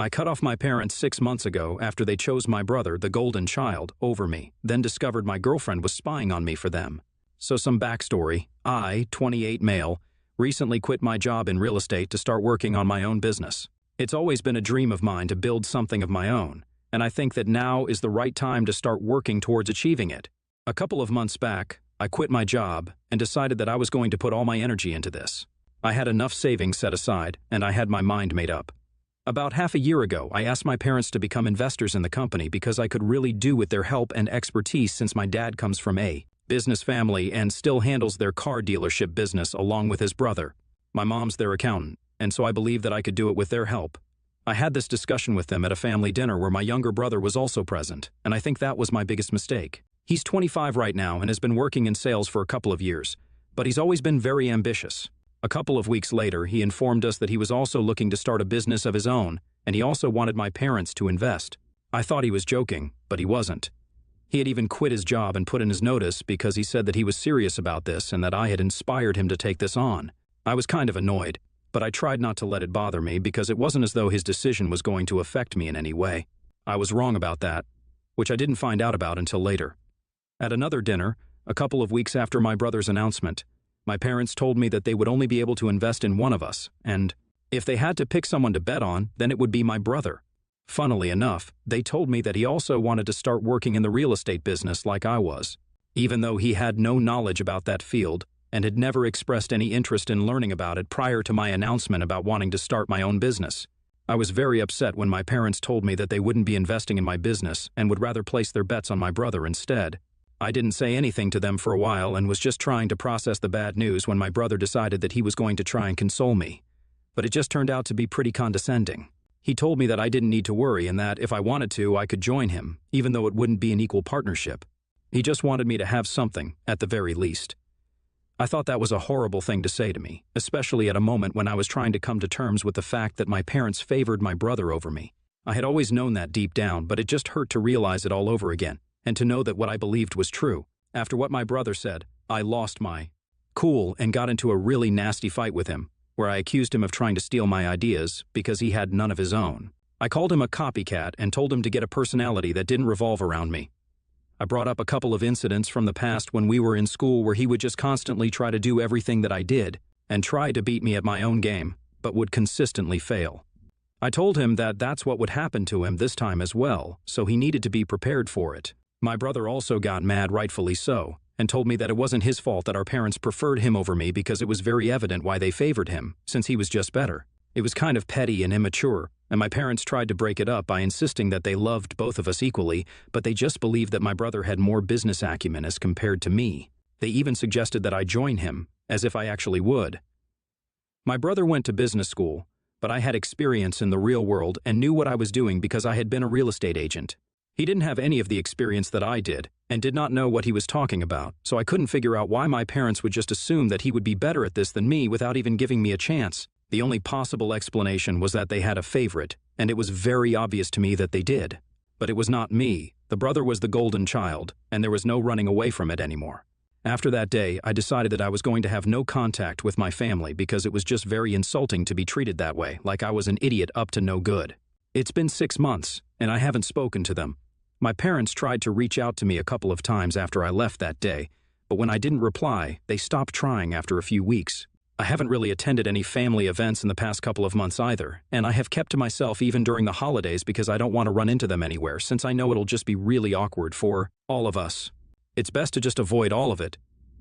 I cut off my parents 6 months ago after they chose my brother, the golden child, over me, then discovered my girlfriend was spying on me for them. So some backstory. I, 28 male, recently quit my job in real estate to start working on my own business. It's always been a dream of mine to build something of my own, and I think that now is the right time to start working towards achieving it. A couple of months back, I quit my job and decided that I was going to put all my energy into this. I had enough savings set aside, and I had my mind made up. About half a year ago, I asked my parents to become investors in the company because I could really do with their help and expertise since my dad comes from a business family and still handles their car dealership business along with his brother. My mom's their accountant, and so I believed that I could do it with their help. I had this discussion with them at a family dinner where my younger brother was also present, and I think that was my biggest mistake. He's 25 right now and has been working in sales for a couple of years, but he's always been very ambitious. A couple of weeks later, he informed us that he was also looking to start a business of his own, and he also wanted my parents to invest. I thought he was joking, but he wasn't. He had even quit his job and put in his notice because he said that he was serious about this and that I had inspired him to take this on. I was kind of annoyed, but I tried not to let it bother me because it wasn't as though his decision was going to affect me in any way. I was wrong about that, which I didn't find out about until later. At another dinner, a couple of weeks after my brother's announcement, my parents told me that they would only be able to invest in one of us, and if they had to pick someone to bet on, then it would be my brother. Funnily enough, they told me that he also wanted to start working in the real estate business like I was, even though he had no knowledge about that field and had never expressed any interest in learning about it prior to my announcement about wanting to start my own business. I was very upset when my parents told me that they wouldn't be investing in my business and would rather place their bets on my brother instead. I didn't say anything to them for a while and was just trying to process the bad news when my brother decided that he was going to try and console me. But it just turned out to be pretty condescending. He told me that I didn't need to worry and that if I wanted to, I could join him, even though it wouldn't be an equal partnership. He just wanted me to have something, at the very least. I thought that was a horrible thing to say to me, especially at a moment when I was trying to come to terms with the fact that my parents favored my brother over me. I had always known that deep down, but it just hurt to realize it all over again. And to know that what I believed was true. After what my brother said, I lost my cool and got into a really nasty fight with him, where I accused him of trying to steal my ideas because he had none of his own. I called him a copycat and told him to get a personality that didn't revolve around me. I brought up a couple of incidents from the past when we were in school where he would just constantly try to do everything that I did and try to beat me at my own game, but would consistently fail. I told him that that's what would happen to him this time as well, so he needed to be prepared for it. My brother also got mad, rightfully so, and told me that it wasn't his fault that our parents preferred him over me because it was very evident why they favored him, since he was just better. It was kind of petty and immature, and my parents tried to break it up by insisting that they loved both of us equally, but they just believed that my brother had more business acumen as compared to me. They even suggested that I join him, as if I actually would. My brother went to business school, but I had experience in the real world and knew what I was doing because I had been a real estate agent. He didn't have any of the experience that I did, and did not know what he was talking about, so I couldn't figure out why my parents would just assume that he would be better at this than me without even giving me a chance. The only possible explanation was that they had a favorite, and it was very obvious to me that they did. But it was not me. The brother was the golden child, and there was no running away from it anymore. After that day, I decided that I was going to have no contact with my family because it was just very insulting to be treated that way, like I was an idiot up to no good. It's been 6 months, and I haven't spoken to them. My parents tried to reach out to me a couple of times after I left that day, but when I didn't reply, they stopped trying after a few weeks. I haven't really attended any family events in the past couple of months either, and I have kept to myself even during the holidays because I don't want to run into them anywhere since I know it'll just be really awkward for all of us. It's best to just avoid all of it.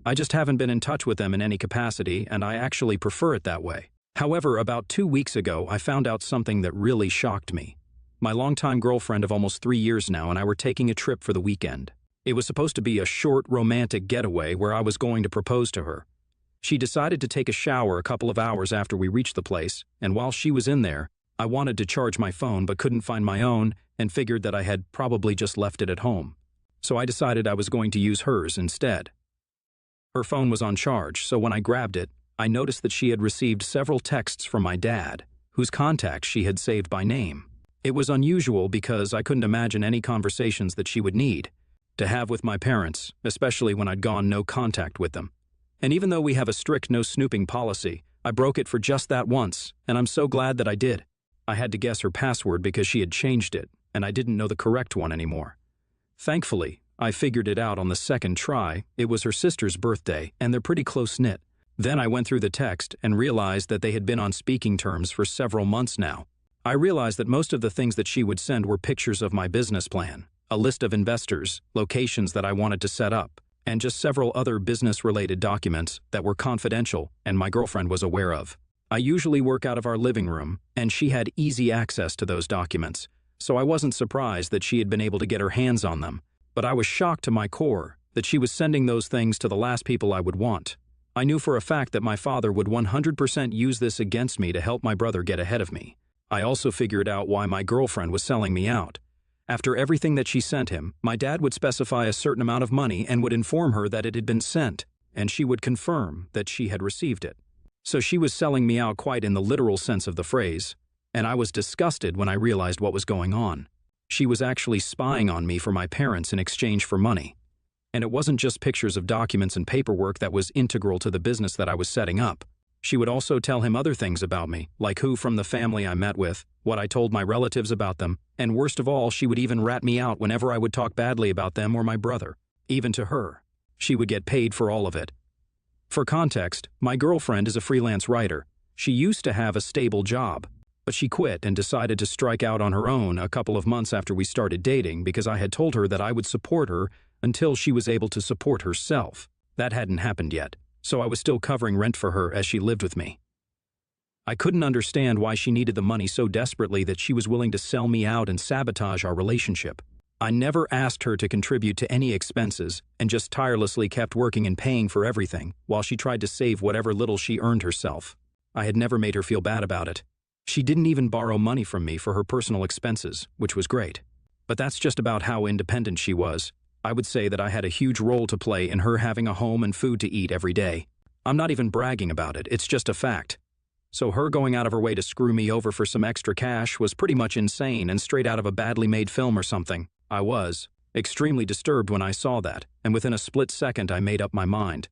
I just haven't been in touch with them in any capacity, and I actually prefer it that way. However, about 2 weeks ago, I found out something that really shocked me. My longtime girlfriend of almost 3 years now and I were taking a trip for the weekend. It was supposed to be a short, romantic getaway where I was going to propose to her. She decided to take a shower a couple of hours after we reached the place, and while she was in there, I wanted to charge my phone but couldn't find my own and figured that I had probably just left it at home. So I decided I was going to use hers instead. Her phone was on charge, so when I grabbed it, I noticed that she had received several texts from my dad, whose contacts she had saved by name. It was unusual because I couldn't imagine any conversations that she would need to have with my parents, especially when I'd gone no contact with them. And even though we have a strict no snooping policy, I broke it for just that once, and I'm so glad that I did. I had to guess her password because she had changed it, and I didn't know the correct one anymore. Thankfully, I figured it out on the second try. It was her sister's birthday, and they're pretty close-knit. Then I went through the text and realized that they had been on speaking terms for several months now. I realized that most of the things that she would send were pictures of my business plan, a list of investors, locations that I wanted to set up, and just several other business-related documents that were confidential and my girlfriend was aware of. I usually work out of our living room, and she had easy access to those documents, so I wasn't surprised that she had been able to get her hands on them. But I was shocked to my core that she was sending those things to the last people I would want. I knew for a fact that my father would 100% use this against me to help my brother get ahead of me. I also figured out why my girlfriend was selling me out. After everything that she sent him, my dad would specify a certain amount of money and would inform her that it had been sent, and she would confirm that she had received it. So she was selling me out quite in the literal sense of the phrase, and I was disgusted when I realized what was going on. She was actually spying on me for my parents in exchange for money. And it wasn't just pictures of documents and paperwork that was integral to the business that I was setting up. She would also tell him other things about me, like who from the family I met with, what I told my relatives about them, and worst of all, she would even rat me out whenever I would talk badly about them or my brother. Even to her. She would get paid for all of it. For context, my girlfriend is a freelance writer. She used to have a stable job, but she quit and decided to strike out on her own a couple of months after we started dating because I had told her that I would support her until she was able to support herself. That hadn't happened yet, so I was still covering rent for her as she lived with me. I couldn't understand why she needed the money so desperately that she was willing to sell me out and sabotage our relationship. I never asked her to contribute to any expenses and just tirelessly kept working and paying for everything while she tried to save whatever little she earned herself. I had never made her feel bad about it. She didn't even borrow money from me for her personal expenses, which was great. But that's just about how independent she was. I would say that I had a huge role to play in her having a home and food to eat every day. I'm not even bragging about it, it's just a fact. So her going out of her way to screw me over for some extra cash was pretty much insane and straight out of a badly made film or something. I was extremely disturbed when I saw that, and within a split second I made up my mind.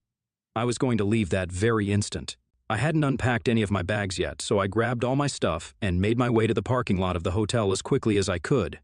I was going to leave that very instant. I hadn't unpacked any of my bags yet, so I grabbed all my stuff and made my way to the parking lot of the hotel as quickly as I could.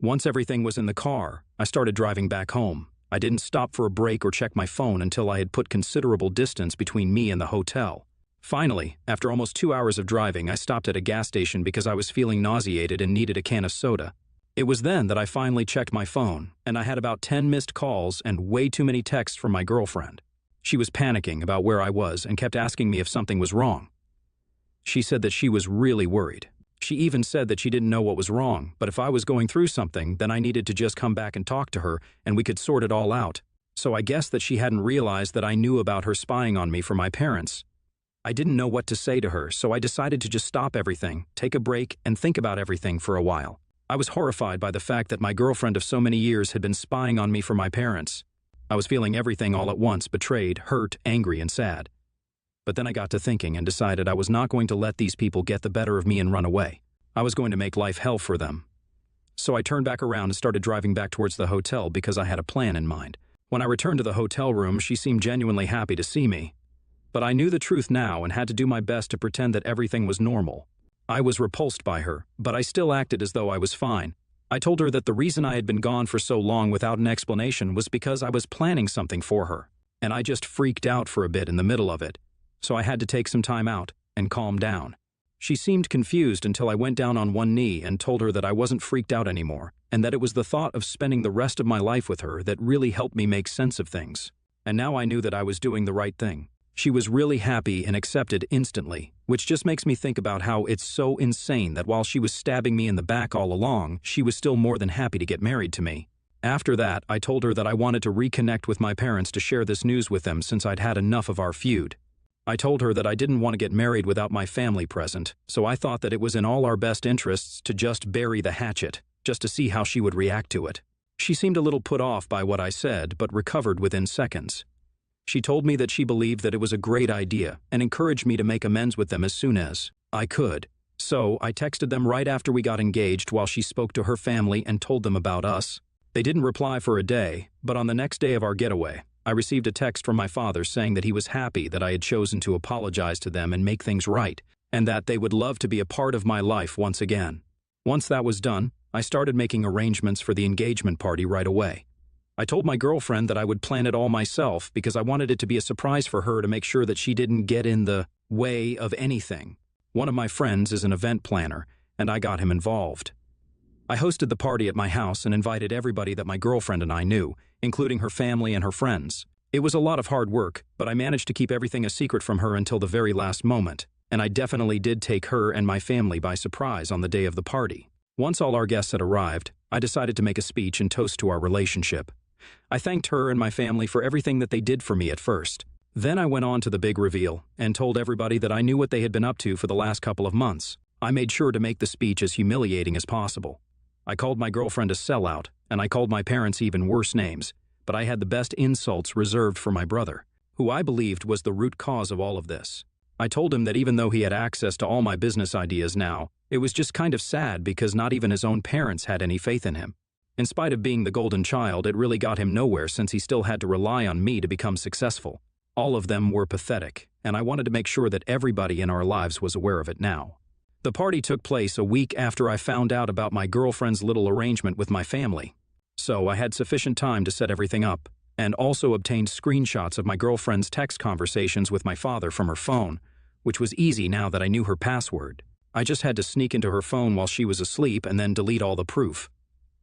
Once everything was in the car, I started driving back home. I didn't stop for a break or check my phone until I had put considerable distance between me and the hotel. Finally, after almost 2 hours of driving, I stopped at a gas station because I was feeling nauseated and needed a can of soda. It was then that I finally checked my phone, and I had about 10 missed calls and way too many texts from my girlfriend. She was panicking about where I was and kept asking me if something was wrong. She said that she was really worried. She even said that she didn't know what was wrong, but if I was going through something, then I needed to just come back and talk to her, and we could sort it all out. So I guess that she hadn't realized that I knew about her spying on me for my parents. I didn't know what to say to her, so I decided to just stop everything, take a break, and think about everything for a while. I was horrified by the fact that my girlfriend of so many years had been spying on me for my parents. I was feeling everything all at once, betrayed, hurt, angry, and sad. But then I got to thinking and decided I was not going to let these people get the better of me and run away. I was going to make life hell for them. So I turned back around and started driving back towards the hotel because I had a plan in mind. When I returned to the hotel room, she seemed genuinely happy to see me. But I knew the truth now and had to do my best to pretend that everything was normal. I was repulsed by her, but I still acted as though I was fine. I told her that the reason I had been gone for so long without an explanation was because I was planning something for her, and I just freaked out for a bit in the middle of it. So I had to take some time out and calm down. She seemed confused until I went down on one knee and told her that I wasn't freaked out anymore, and that it was the thought of spending the rest of my life with her that really helped me make sense of things. And now I knew that I was doing the right thing. She was really happy and accepted instantly, which just makes me think about how it's so insane that while she was stabbing me in the back all along, she was still more than happy to get married to me. After that, I told her that I wanted to reconnect with my parents to share this news with them since I'd had enough of our feud. I told her that I didn't want to get married without my family present, so I thought that it was in all our best interests to just bury the hatchet, just to see how she would react to it. She seemed a little put off by what I said, but recovered within seconds. She told me that she believed that it was a great idea and encouraged me to make amends with them as soon as I could. So I texted them right after we got engaged while she spoke to her family and told them about us. They didn't reply for a day, but on the next day of our getaway, I received a text from my father saying that he was happy that I had chosen to apologize to them and make things right, and that they would love to be a part of my life once again. Once that was done, I started making arrangements for the engagement party right away. I told my girlfriend that I would plan it all myself because I wanted it to be a surprise for her to make sure that she didn't get in the way of anything. One of my friends is an event planner, and I got him involved. I hosted the party at my house and invited everybody that my girlfriend and I knew, including her family and her friends. It was a lot of hard work, but I managed to keep everything a secret from her until the very last moment, and I definitely did take her and my family by surprise on the day of the party. Once all our guests had arrived, I decided to make a speech and toast to our relationship. I thanked her and my family for everything that they did for me at first. Then I went on to the big reveal and told everybody that I knew what they had been up to for the last couple of months. I made sure to make the speech as humiliating as possible. I called my girlfriend a sellout, and I called my parents even worse names, but I had the best insults reserved for my brother, who I believed was the root cause of all of this. I told him that even though he had access to all my business ideas now, it was just kind of sad because not even his own parents had any faith in him. In spite of being the golden child, it really got him nowhere since he still had to rely on me to become successful. All of them were pathetic, and I wanted to make sure that everybody in our lives was aware of it now. The party took place a week after I found out about my girlfriend's little arrangement with my family. So I had sufficient time to set everything up, and also obtained screenshots of my girlfriend's text conversations with my father from her phone, which was easy now that I knew her password. I just had to sneak into her phone while she was asleep and then delete all the proof.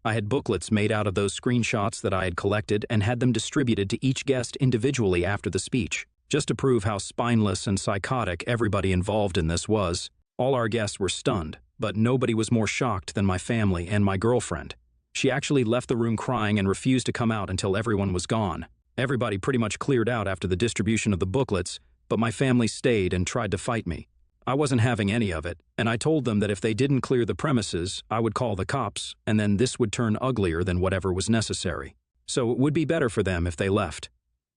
I had booklets made out of those screenshots that I had collected and had them distributed to each guest individually after the speech, just to prove how spineless and psychotic everybody involved in this was. All our guests were stunned, but nobody was more shocked than my family and my girlfriend. She actually left the room crying and refused to come out until everyone was gone. Everybody pretty much cleared out after the distribution of the booklets, but my family stayed and tried to fight me. I wasn't having any of it, and I told them that if they didn't clear the premises, I would call the cops, and then this would turn uglier than whatever was necessary. So it would be better for them if they left.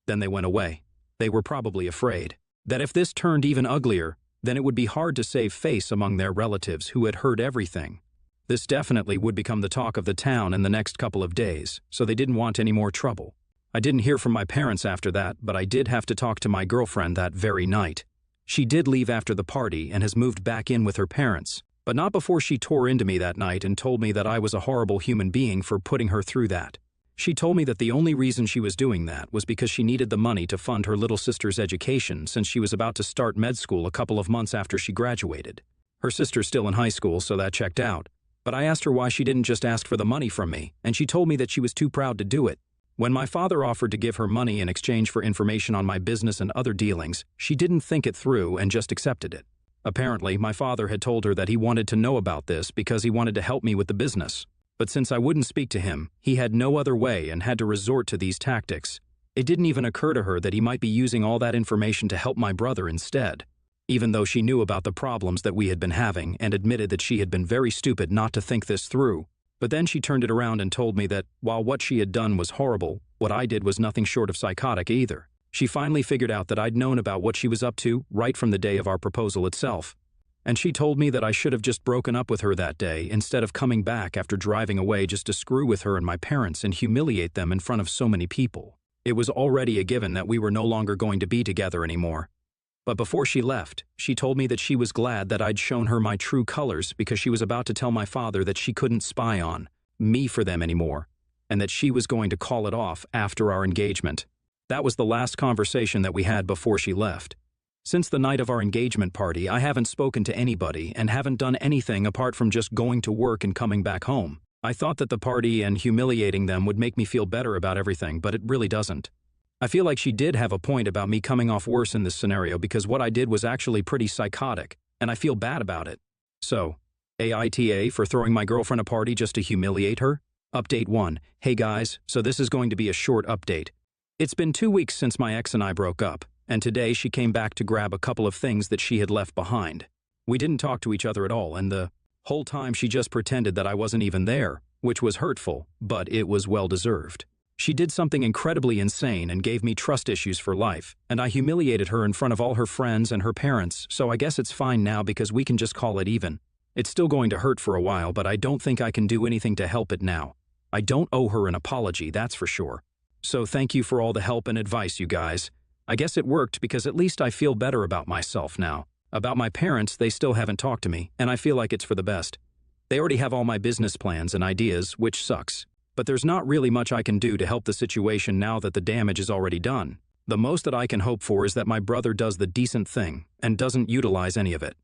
Then they went away. They were probably afraid that if this turned even uglier, then it would be hard to save face among their relatives who had heard everything. This definitely would become the talk of the town in the next couple of days, so they didn't want any more trouble. I didn't hear from my parents after that, but I did have to talk to my girlfriend that very night. She did leave after the party and has moved back in with her parents, but not before she tore into me that night and told me that I was a horrible human being for putting her through that. She told me that the only reason she was doing that was because she needed the money to fund her little sister's education since she was about to start med school a couple of months after she graduated. Her sister's still in high school, so that checked out. But I asked her why she didn't just ask for the money from me, and she told me that she was too proud to do it. When my father offered to give her money in exchange for information on my business and other dealings, she didn't think it through and just accepted it. Apparently, my father had told her that he wanted to know about this because he wanted to help me with the business. But since I wouldn't speak to him, he had no other way and had to resort to these tactics. It didn't even occur to her that he might be using all that information to help my brother instead, even though she knew about the problems that we had been having and admitted that she had been very stupid not to think this through. But then she turned it around and told me that, while what she had done was horrible, what I did was nothing short of psychotic either. She finally figured out that I'd known about what she was up to right from the day of our proposal itself. And she told me that I should have just broken up with her that day instead of coming back after driving away just to screw with her and my parents and humiliate them in front of so many people. It was already a given that we were no longer going to be together anymore. But before she left, she told me that she was glad that I'd shown her my true colors because she was about to tell my father that she couldn't spy on me for them anymore, and that she was going to call it off after our engagement. That was the last conversation that we had before she left. Since the night of our engagement party, I haven't spoken to anybody and haven't done anything apart from just going to work and coming back home. I thought that the party and humiliating them would make me feel better about everything, but it really doesn't. I feel like she did have a point about me coming off worse in this scenario because what I did was actually pretty psychotic, and I feel bad about it. So, AITA for throwing my girlfriend a party just to humiliate her? Update 1. Hey guys, so this is going to be a short update. It's been 2 weeks since my ex and I broke up, and today she came back to grab a couple of things that she had left behind. We didn't talk to each other at all, and the whole time she just pretended that I wasn't even there, which was hurtful, but it was well-deserved. She did something incredibly insane and gave me trust issues for life, and I humiliated her in front of all her friends and her parents, so I guess it's fine now because we can just call it even. It's still going to hurt for a while, but I don't think I can do anything to help it now. I don't owe her an apology, that's for sure. So thank you for all the help and advice, you guys. I guess it worked because at least I feel better about myself now. About my parents, they still haven't talked to me, and I feel like it's for the best. They already have all my business plans and ideas, which sucks. But there's not really much I can do to help the situation now that the damage is already done. The most that I can hope for is that my brother does the decent thing and doesn't utilize any of it.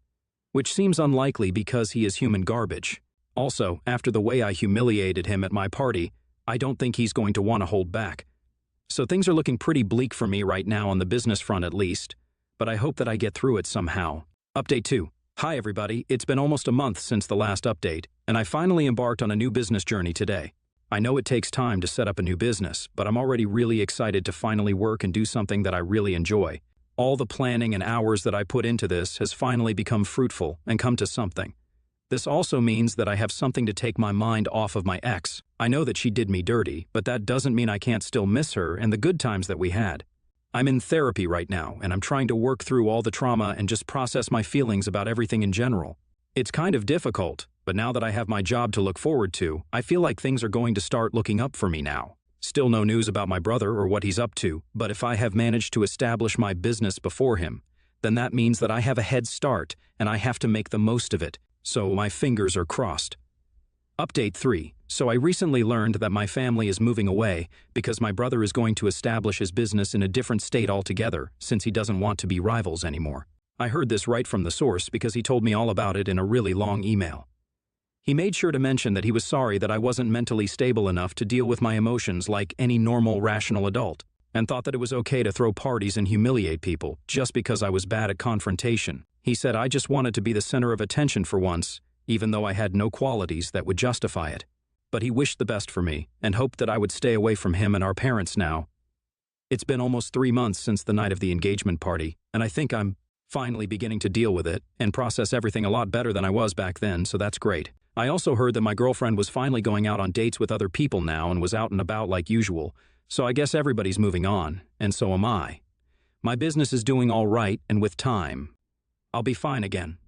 Which seems unlikely because he is human garbage. Also, after the way I humiliated him at my party, I don't think he's going to want to hold back. So things are looking pretty bleak for me right now on the business front at least. But I hope that I get through it somehow. Update 2. Hi everybody, it's been almost a month since the last update, and I finally embarked on a new business journey today. I know it takes time to set up a new business, but I'm already really excited to finally work and do something that I really enjoy. All the planning and hours that I put into this has finally become fruitful and come to something. This also means that I have something to take my mind off of my ex. I know that she did me dirty, but that doesn't mean I can't still miss her and the good times that we had. I'm in therapy right now, and I'm trying to work through all the trauma and just process my feelings about everything in general. It's kind of difficult, but now that I have my job to look forward to, I feel like things are going to start looking up for me now. Still no news about my brother or what he's up to, but if I have managed to establish my business before him, then that means that I have a head start, and I have to make the most of it, so my fingers are crossed. Update 3. So I recently learned that my family is moving away because my brother is going to establish his business in a different state altogether since he doesn't want to be rivals anymore. I heard this right from the source because he told me all about it in a really long email. He made sure to mention that he was sorry that I wasn't mentally stable enough to deal with my emotions like any normal, rational adult, and thought that it was okay to throw parties and humiliate people just because I was bad at confrontation. He said I just wanted to be the center of attention for once, even though I had no qualities that would justify it. But he wished the best for me and hoped that I would stay away from him and our parents now. It's been almost 3 months since the night of the engagement party, and I think I'm finally beginning to deal with it and process everything a lot better than I was back then, so that's great. I also heard that my girlfriend was finally going out on dates with other people now and was out and about like usual, so I guess everybody's moving on, and so am I. My business is doing all right, and with time, I'll be fine again.